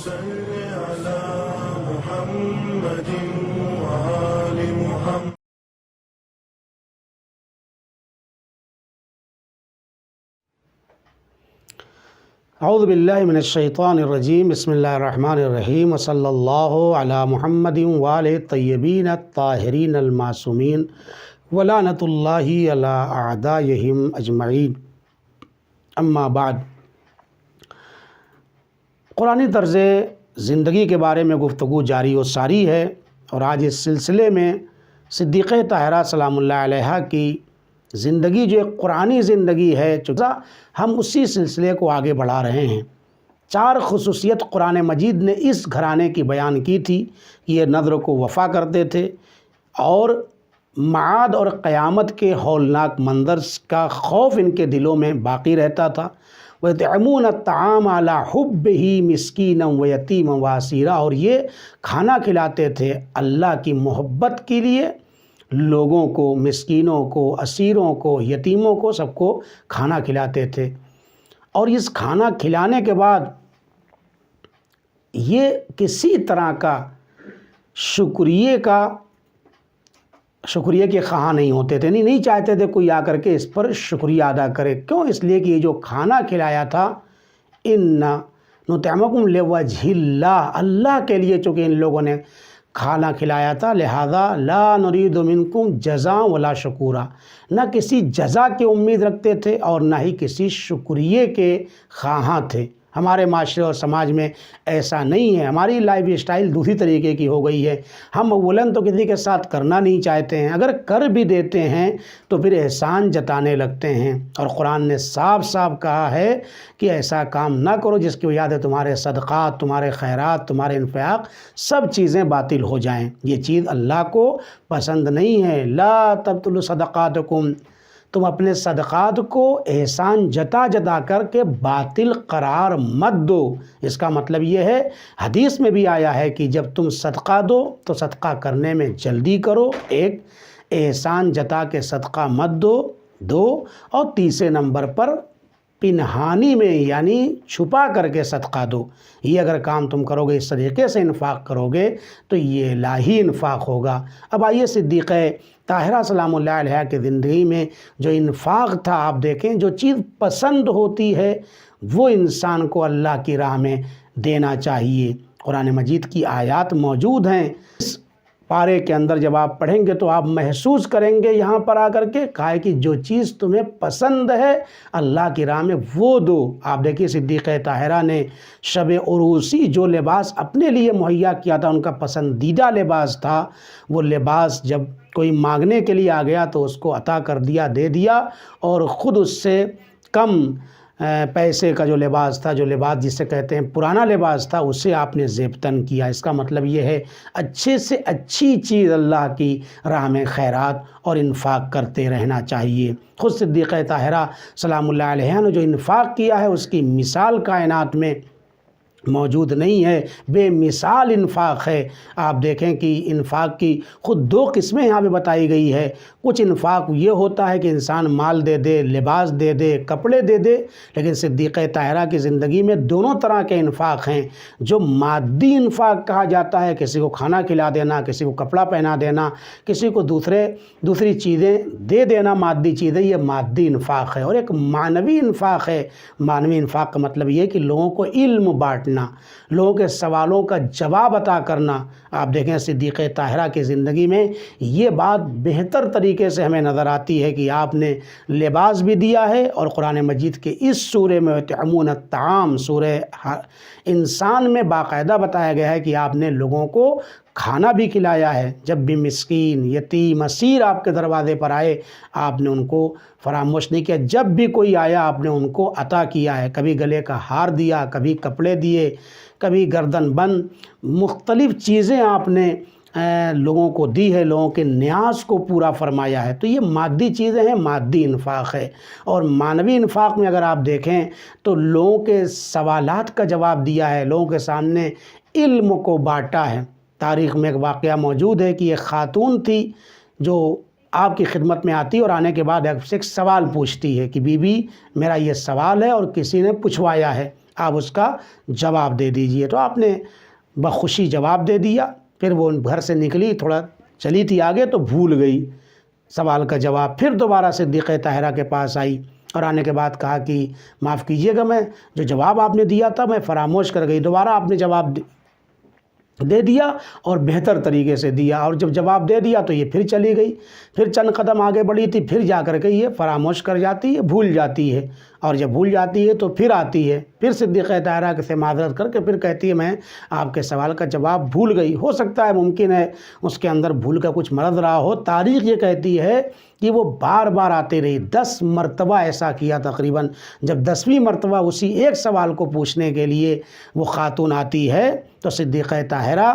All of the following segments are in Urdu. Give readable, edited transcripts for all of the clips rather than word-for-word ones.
صل على محمد وآل محمد. اعوذ باللہ من الشیطان الرجیم. بسم اللہ الرحمن الرحیم. وصلی اللہ علی محمد وآلہ الطیبین الطاہرین المعصومین ولعنۃ اللہ علی اعدائہم اجمعین. اما بعد، قرآنی طرز زندگی کے بارے میں گفتگو جاری و ساری ہے، اور آج اس سلسلے میں صدیقہ طاہرہ سلام اللہ علیہا کی زندگی جو ایک قرآنی زندگی ہے، ہم اسی سلسلے کو آگے بڑھا رہے ہیں. 4 خصوصیت قرآن مجید نے اس گھرانے کی بیان کی تھی کہ یہ نذر کو وفا کرتے تھے، اور معاد اور قیامت کے ہولناک منظر کا خوف ان کے دلوں میں باقی رہتا تھا. وَيُطْعِمُونَ الطَّعَامَ عَلَىٰ حُبِّهِ مِسْكِينًا وَيَتِيمًا وَأَسِيرًا، اور یہ کھانا کھلاتے تھے اللہ کی محبت کے لیے لوگوں کو، مسکینوں کو، اسیروں کو، یتیموں کو، سب کو کھانا کھلاتے تھے. اور اس کھانا کھلانے کے بعد یہ کسی طرح کا شکریہ کے خواہاں نہیں ہوتے تھے، نہیں چاہتے تھے کوئی آ کر کے اس پر شکریہ ادا کرے. کیوں؟ اس لیے کہ یہ جو کھانا کھلایا تھا، اِنَّا نُطْعِمُکُمْ لِوَجْهِ اللَّهِ، اللہ کے لیے چونکہ ان لوگوں نے کھانا کھلایا تھا، لہذا لا نرید منکم جزاء ولا شکورا، نہ کسی جزا کی امید رکھتے تھے اور نہ ہی کسی شکریہ کے خواہاں تھے. ہمارے معاشرے اور سماج میں ایسا نہیں ہے. ہماری لائف اسٹائل دوسری طریقے کی ہو گئی ہے. ہم اولاً تو کسی کے ساتھ کرنا نہیں چاہتے ہیں، اگر کر بھی دیتے ہیں تو پھر احسان جتانے لگتے ہیں. اور قرآن نے صاف کہا ہے کہ ایسا کام نہ کرو جس کی وجہ سے تمہارے صدقات، تمہارے خیرات، تمہارے انفاق سب چیزیں باطل ہو جائیں. یہ چیز اللہ کو پسند نہیں ہے. لا تبطلوا صدقاتکم، تم اپنے صدقات کو احسان جتا کر کے باطل قرار مت دو. اس کا مطلب یہ ہے، حدیث میں بھی آیا ہے کہ جب تم صدقہ دو تو صدقہ کرنے میں جلدی کرو. ایک، احسان جتا کے صدقہ مت دو، اور تیسرے نمبر پر پنہانی میں یعنی چھپا کر کے صدقہ دو. یہ اگر کام تم کرو گے، اس طریقے سے انفاق کرو گے تو یہ الہی انفاق ہوگا. اب آئیے صدیقہ طاہرہ سلام اللہ علیہ کی زندگی میں جو انفاق تھا آپ دیکھیں. جو چیز پسند ہوتی ہے وہ انسان کو اللہ کی راہ میں دینا چاہیے. قرآن مجید کی آیات موجود ہیں. اس پارے کے اندر جب آپ پڑھیں گے تو آپ محسوس کریں گے یہاں پر آ کر کے کہا ہے کہ جو چیز تمہیں پسند ہے اللہ کی راہ میں وہ دو. آپ دیکھیے صدیقہ طاہرہ نے شب عروسی جو لباس اپنے لیے مہیا کیا تھا، ان کا پسندیدہ لباس تھا، وہ لباس جب کوئی مانگنے کے لیے آ گیا تو اس کو عطا کر دیا، دے دیا، اور خود اس سے کم پیسے کا جو لباس تھا، جو لباس جسے کہتے ہیں پرانا لباس تھا، اسے آپ نے زیبتن کیا. اس کا مطلب یہ ہے اچھے سے اچھی چیز اللہ کی راہ میں خیرات اور انفاق کرتے رہنا چاہیے. خود صدیقہ طاہرہ سلام اللہ علیہ نے جو انفاق کیا ہے اس کی مثال کائنات میں موجود نہیں ہے. بے مثال انفاق ہے. آپ دیکھیں کہ انفاق کی خود 2 قسمیں یہاں پہ بتائی گئی ہے. کچھ انفاق یہ ہوتا ہے کہ انسان مال دے دے، لباس دے دے، کپڑے دے دے، لیکن صدیقہ طاہرہ کی زندگی میں دونوں طرح کے انفاق ہیں. جو مادی انفاق کہا جاتا ہے، کسی کو کھانا کھلا دینا، کسی کو کپڑا پہنا دینا، کسی کو دوسری چیزیں دے دینا، مادی چیزیں، یہ مادی انفاق ہے. اور ایک معنوی انفاق ہے. معنوی انفاق کا مطلب یہ ہے کہ لوگوں کو علم بانٹنا، لوگوں کے سوالوں کا جواب عطا کرنا. آپ دیکھیں صدیقہ طاہرہ کی زندگی میں یہ بات بہتر طریقے سے ہمیں نظر آتی ہے کہ آپ نے لباس بھی دیا ہے، اور قرآن مجید کے اس سورہ میں یطعمون الطعام، سورہ انسان میں باقاعدہ بتایا گیا ہے کہ آپ نے لوگوں کو کھانا بھی کھلایا ہے. جب بھی مسکین، یتیم، اسیر آپ کے دروازے پر آئے آپ نے ان کو فراموش نہیں کیا. جب بھی کوئی آیا آپ نے ان کو عطا کیا ہے. کبھی گلے کا ہار دیا، کبھی کپڑے دیے، کبھی گردن بند، مختلف چیزیں آپ نے لوگوں کو دی ہے، لوگوں کے نیاز کو پورا فرمایا ہے. تو یہ مادی چیزیں ہیں، مادی انفاق ہے. اور معنوی انفاق میں اگر آپ دیکھیں تو لوگوں کے سوالات کا جواب دیا ہے، لوگوں کے سامنے علم کو بانٹا ہے. تاریخ میں ایک واقعہ موجود ہے کہ ایک خاتون تھی جو آپ کی خدمت میں آتی اور آنے کے بعد آپ سے ایک سوال پوچھتی ہے کہ بی بی میرا یہ سوال ہے اور کسی نے پوچھوایا ہے. آپ اس کا جواب دے دیجئے۔ تو آپ نے بخوشی جواب دے دیا۔ پھر وہ گھر سے نکلی، تھوڑا چلی تھی آگے تو بھول گئی سوال کا جواب۔ پھر دوبارہ صدیقہ طاہرہ کے پاس آئی اور آنے کے بعد کہا کہ معاف کیجیے گا، میں جو جواب آپ نے دیا تھا میں فراموش کر گئی۔ دوبارہ آپ نے جواب دے دیا اور بہتر طریقے سے دیا، اور جب جواب دے دیا تو یہ پھر چلی گئی۔ پھر چند قدم آگے بڑھی تھی، پھر جا کر کے یہ فراموش کر جاتی ہے، بھول جاتی ہے، اور جب بھول جاتی ہے تو پھر آتی ہے، پھر صدیقہ طاہرہ سے معذرت کر کے پھر کہتی ہے میں آپ کے سوال کا جواب بھول گئی۔ ہو سکتا ہے، ممکن ہے اس کے اندر بھول کا کچھ مرض رہا ہو۔ تاریخ یہ کہتی ہے کہ وہ بار بار آتے رہی، 10 مرتبہ ایسا کیا تقریباً۔ جب 10ویں مرتبہ اسی ایک سوال کو پوچھنے کے لیے وہ خاتون آتی ہے تو صدیقہ طاہرہ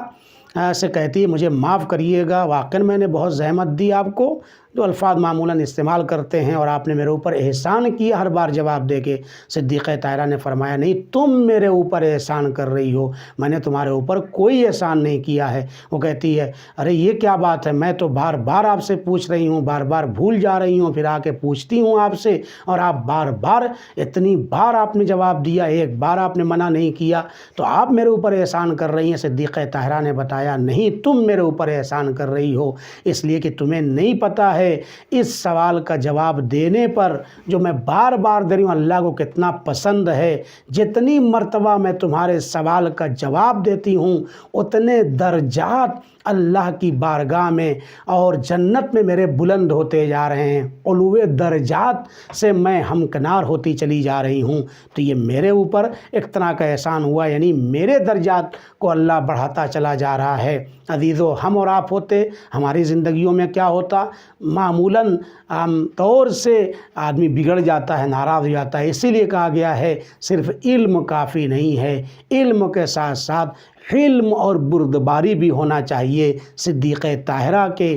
سے کہتی ہے مجھے معاف کریے گا، واقعاً میں نے بہت زحمت دی آپ کو، جو الفاظ معمولاً استعمال کرتے ہیں، اور آپ نے میرے اوپر احسان کیا ہر بار جواب دے کے۔ صدیقہ طاہرہ نے فرمایا نہیں، تم میرے اوپر احسان کر رہی ہو، میں نے تمہارے اوپر کوئی احسان نہیں کیا ہے۔ وہ کہتی ہے ارے یہ کیا بات ہے، میں تو بار بار آپ سے پوچھ رہی ہوں، بار بار بھول جا رہی ہوں، پھر آ کے پوچھتی ہوں آپ سے، اور آپ بار بار، اتنی بار آپ نے جواب دیا، ایک بار آپ نے منع نہیں کیا، تو آپ میرے اوپر احسان کر رہی ہیں۔ صدیقہ طاہرہ نے بتایا نہیں، تم میرے اوپر احسان کر رہی ہو، اس لیے کہ تمہیں نہیں پتہ ہے اس سوال کا جواب دینے پر جو میں بار بار دے رہی ہوں اللہ کو کتنا پسند ہے۔ جتنی مرتبہ میں تمہارے سوال کا جواب دیتی ہوں اتنے درجات اللہ کی بارگاہ میں اور جنت میں میرے بلند ہوتے جا رہے ہیں، علو درجات سے میں ہمکنار ہوتی چلی جا رہی ہوں۔ تو یہ میرے اوپر ایک طرح کا احسان ہوا، یعنی میرے درجات کو اللہ بڑھاتا چلا جا رہا ہے۔ عزیزو، ہم اور آپ ہوتے، ہماری زندگیوں میں کیا ہوتا، معمولاً عام طور سے آدمی بگڑ جاتا ہے، ناراض ہو جاتا ہے۔ اسی لیے کہا گیا ہے صرف علم کافی نہیں ہے، علم کے ساتھ ساتھ حلم اور بردباری بھی ہونا چاہیے۔ صدیقہ طاہرہ کے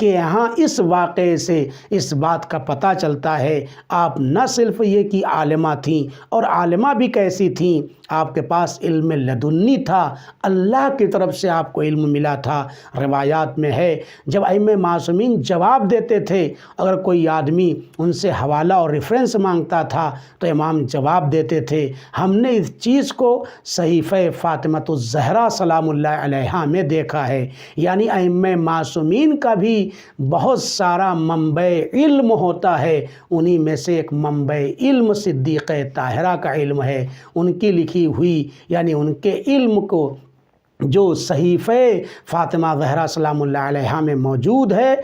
یہاں اس واقعے سے اس بات کا پتہ چلتا ہے آپ نہ صرف یہ کہ عالمہ تھیں، اور عالمہ بھی کیسی تھیں، آپ کے پاس علم لدنی تھا، اللہ کی طرف سے آپ کو علم ملا تھا۔ روایات میں ہے جب ائمہ معصومین جواب دیتے تھے، اگر کوئی آدمی ان سے حوالہ اور ریفرنس مانگتا تھا تو امام جواب دیتے تھے۔ ہم نے اس چیز کو صحیفہ فاطمۃ الزہرا سلام اللہ علیہا میں دیکھا ہے، یعنی ائمہ معصومین کا بھی بہت سارا منبع علم ہوتا ہے، انہی میں سے ایک منبع علم صدیقہ طاہرہ کا علم ہے۔ ان کی لکھی ہوئی، یعنی ان کے علم کو جو صحیفہ فاطمہ زہرا سلام اللہ علیہا میں موجود ہے،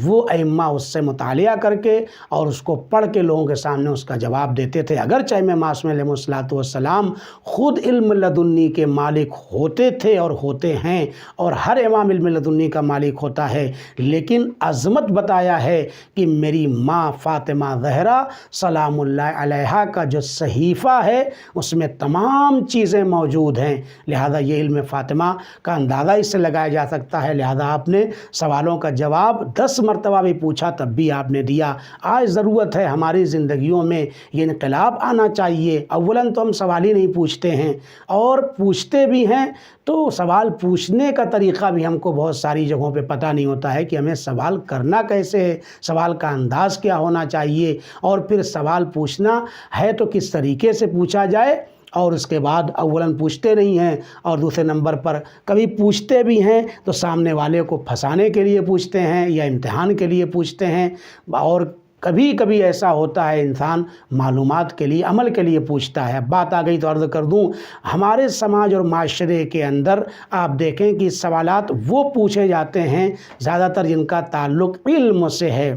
وہ ائمہ اس سے مطالعہ کر کے اور اس کو پڑھ کے لوگوں کے سامنے اس کا جواب دیتے تھے۔ اگرچہ ائمہ معصوم علیہ السلام خود علم لدنی کے مالک ہوتے تھے اور ہوتے ہیں، اور ہر امام علم لدنی کا مالک ہوتا ہے، لیکن عظمت بتایا ہے کہ میری ماں فاطمہ زہرا سلام اللہ علیہا کا جو صحیفہ ہے اس میں تمام چیزیں موجود ہیں، لہذا یہ علم فاطمہ کا اندازہ اس سے لگایا جا سکتا ہے۔ لہذا آپ نے سوالوں کا جواب 10 مرتبہ بھی پوچھا تب بھی آپ نے دیا۔ آج ضرورت ہے ہماری زندگیوں میں یہ انقلاب آنا چاہیے۔ اولاً تو ہم سوال ہی نہیں پوچھتے ہیں، اور پوچھتے بھی ہیں تو سوال پوچھنے کا طریقہ بھی ہم کو بہت ساری جگہوں پہ پتہ نہیں ہوتا ہے کہ ہمیں سوال کرنا کیسے ہے، سوال کا انداز کیا ہونا چاہیے، اور پھر سوال پوچھنا ہے تو کس طریقے سے پوچھا جائے۔ اور اس کے بعد اولاً پوچھتے نہیں ہیں، اور دوسرے نمبر پر کبھی پوچھتے بھی ہیں تو سامنے والے کو پھنسانے کے لیے پوچھتے ہیں یا امتحان کے لیے پوچھتے ہیں، اور کبھی کبھی ایسا ہوتا ہے انسان معلومات کے لیے، عمل کے لیے پوچھتا ہے۔ بات آ گئی تو عرض کر دوں، ہمارے سماج اور معاشرے کے اندر آپ دیکھیں کہ سوالات وہ پوچھے جاتے ہیں زیادہ تر جن کا تعلق علم سے ہے،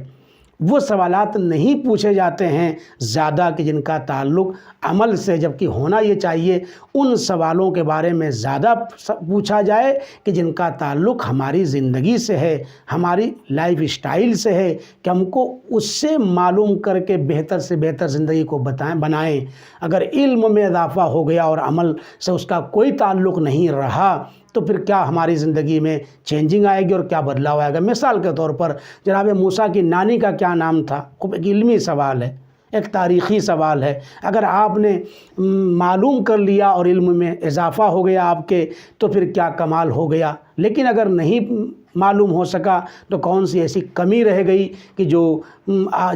وہ سوالات نہیں پوچھے جاتے ہیں زیادہ کہ جن کا تعلق عمل سے، جبکہ ہونا یہ چاہیے ان سوالوں کے بارے میں زیادہ پوچھا جائے کہ جن کا تعلق ہماری زندگی سے ہے، ہماری لائف اسٹائل سے ہے، کہ ہم کو اس سے معلوم کر کے بہتر سے بہتر زندگی کو بنائیں۔ اگر علم میں اضافہ ہو گیا اور عمل سے اس کا کوئی تعلق نہیں رہا تو پھر کیا ہماری زندگی میں چینجنگ آئے گی اور کیا بدلاؤ آئے گا؟ مثال کے طور پر جناب موسیٰ کی نانی کا کیا نام تھا؟ خوب ایک علمی سوال ہے، ایک تاریخی سوال ہے۔ اگر آپ نے معلوم کر لیا اور علم میں اضافہ ہو گیا آپ کے تو پھر کیا کمال ہو گیا، لیکن اگر نہیں معلوم ہو سکا تو کون سی ایسی کمی رہ گئی کہ جو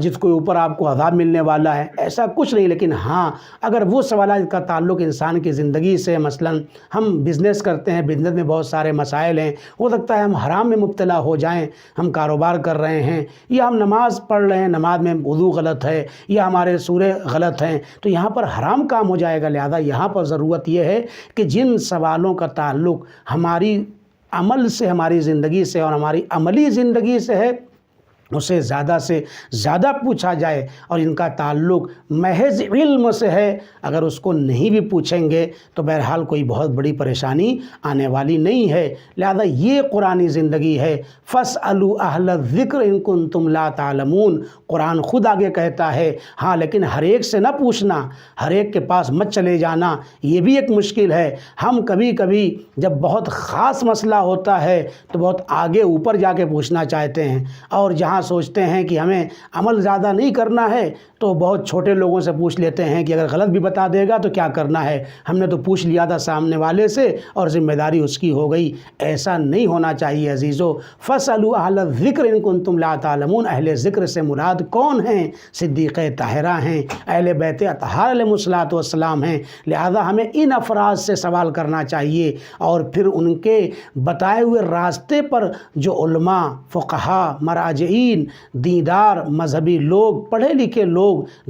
جس کے اوپر آپ کو عذاب ملنے والا ہے؟ ایسا کچھ نہیں، لیکن ہاں اگر وہ سوالات کا تعلق انسان کی زندگی سے، مثلا ہم بزنس کرتے ہیں، بزنس میں بہت سارے مسائل ہیں، ہو سکتا ہے ہم حرام میں مبتلا ہو جائیں، ہم کاروبار کر رہے ہیں یا ہم نماز پڑھ رہے ہیں، نماز میں وضو غلط ہے یا ہمارے سورے غلط ہیں، تو یہاں پر حرام کام ہو جائے گا۔ لہذا یہاں پر ضرورت یہ ہے کہ جن سوالوں کا تعلق ہماری عمل سے، ہماری زندگی سے اور ہماری عملی زندگی سے ہے، اسے زیادہ سے زیادہ پوچھا جائے، اور ان کا تعلق محض علم سے ہے، اگر اس کو نہیں بھی پوچھیں گے تو بہرحال کوئی بہت بڑی پریشانی آنے والی نہیں ہے۔ لہذا یہ قرآنی زندگی ہے۔ فَاسْأَلُوا أَهْلَ الذِّكْرِ إِن كُنتُمْ لَا تَعْلَمُونَ، قرآن خود آگے کہتا ہے ہاں، لیکن ہر ایک سے نہ پوچھنا، ہر ایک کے پاس مت چلے جانا، یہ بھی ایک مشکل ہے۔ ہم کبھی کبھی جب بہت خاص مسئلہ ہوتا ہے تو بہت آگے اوپر جا کے پوچھنا چاہتے ہیں، اور جہاں سوچتے ہیں کہ ہمیں عمل زیادہ نہیں کرنا ہے تو بہت چھوٹے لوگوں سے پوچھ لیتے ہیں کہ اگر غلط بھی بتا دے گا تو کیا کرنا ہے، ہم نے تو پوچھ لیا تھا سامنے والے سے اور ذمہ داری اس کی ہو گئی۔ ایسا نہیں ہونا چاہیے عزیزو۔ فَاسْأَلُوا أَهْلَ الذِّكْرِ إِن كُنتُمْ لَا تَعْلَمُونَ، اہل ذکر سے مراد کون ہیں؟ صدیقہ طاہرہ ہیں، اہل بیت اطہار علیہم الصلوۃ والسلام ہیں۔ لہذا ہمیں ان افراد سے سوال کرنا چاہیے، اور پھر ان کے بتائے ہوئے راستے پر جو علماء، فقہا، مراجعین، دیندار مذہبی لوگ، پڑھے لکھے لوگ،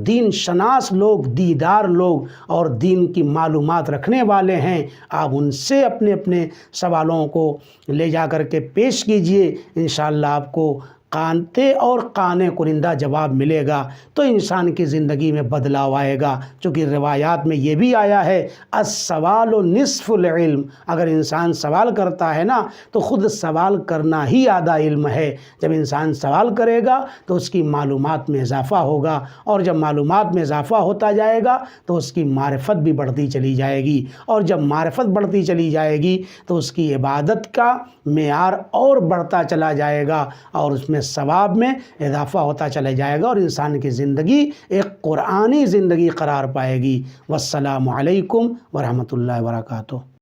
دین شناس لوگ، دیدار لوگ اور دین کی معلومات رکھنے والے ہیں، آپ ان سے اپنے اپنے سوالوں کو لے جا کر کے پیش کیجئے، انشاءاللہ آپ کو قانتے اور قانے کنندہ جواب ملے گا، تو انسان کی زندگی میں بدلاؤ آئے گا۔ چونکہ روایات میں یہ بھی آیا ہے السوال نصف العلم، اگر انسان سوال کرتا ہے نا تو خود سوال کرنا ہی آدھا علم ہے۔ جب انسان سوال کرے گا تو اس کی معلومات میں اضافہ ہوگا، اور جب معلومات میں اضافہ ہوتا جائے گا تو اس کی معرفت بھی بڑھتی چلی جائے گی، اور جب معرفت بڑھتی چلی جائے گی تو اس کی عبادت کا معیار اور بڑھتا چلا جائے گا، اور اس میں ثواب میں اضافہ ہوتا چلا جائے گا، اور انسان کی زندگی ایک قرآنی زندگی قرار پائے گی۔ والسلام علیکم ورحمۃ اللہ وبرکاتہ۔